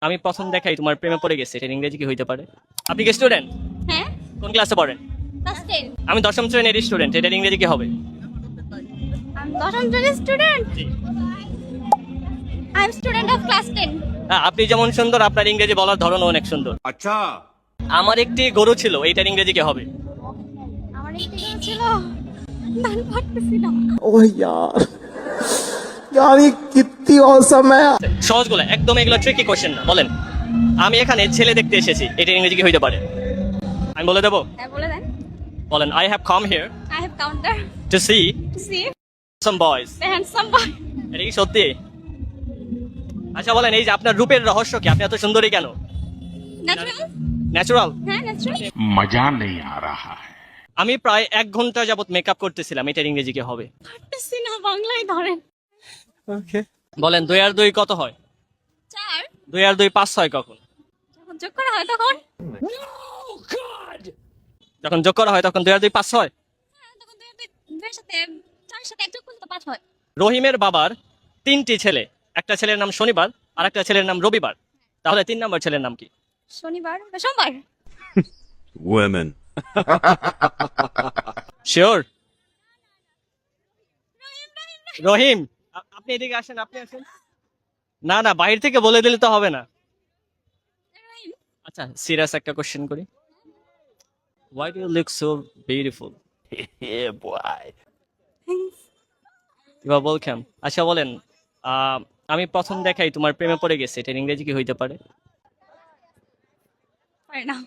আমি প্রথম দেখাই তোমার প্রেমে পড়ে গেছে, এটা ইংরেজি কি হইতে পারে? আপনি কি স্টুডেন্ট? হ্যাঁ, কোন ক্লাসে পড়েন? ক্লাস 10। আমি দশম শ্রেণীর স্টুডেন্ট, এটা ইংরেজি কি হবে? আমি দশম শ্রেণীর student. I am student of class 10। হ্যাঁ, আপনি যেমন সুন্দর, আপনার ইংরেজি বলার ধরনও অনেক সুন্দর। अच्छा। আমার একটি গরু ছিল, এইটার ইংরেজি কি হবে? আমার একটি গরু ছিল, ধান পারতেছি না। ओह यार यार ये कितनी औसम है। সহজগুলো একদম, এগুলো ট্রিকি কোশ্চেন না। বলেন, আমি এখানে ছেলে দেখতে এসেছি, এটা ইংরেজি কি হইতে পারে? আমি বলে দেবো? হ্যাঁ, বলে দেন। বলেন, I have come here I have counter to see to see some boys. The handsome boy. এটা কি সত্যি? আচ্ছা বলেন, এই যে আপনার রূপের রহস্য কি? আপনি এত সুন্দরী কেন? ন্যাচারাল। ন্যাচারাল? হ্যাঁ, ন্যাচারাল। मजा नहीं आ रहा है। আমি প্রায় 1 ঘন্টা যাবত মেকআপ করতেছিলাম, এটার ইংরেজি কি হবে? পারতেছি না, বাংলায় ধরেন। বলেন, 2 আর 2 কত হয়? 4। 2 আর 2 5 হয় কখন? যখন যোগ করা হয় তখন, যখন যোগ করা হয় তখন 2 আর 2 5 হয়। হ্যাঁ, তখন দুইয়ের সাথে 4 সাথে এক যোগ করলে তো 5 হয়। রহিমের বাবার 3টি ছেলে, একটা ছেলের নাম শনিবার আর একটা ছেলের নাম রবিবার, তাহলে 3 নম্বর ছেলের নাম কি? শনিবার না সোমবার? Women। শিওর? রহিম, আপনি এদিকে আসেন, আপনি আসেন। না না, বাইরে থেকে বলে দিলে তো হবে না। রহিম। আচ্ছা, সিরিয়াস একটা কোশ্চেন করি। Why do you look so beautiful? Yeah, boy। কিবা বলছেন? আচ্ছা বলেন, আমি প্রথম দেখাই তোমার প্রেমে পড়ে গেছে, এটা ইংরেজি কি হইতে পারে? পারে না।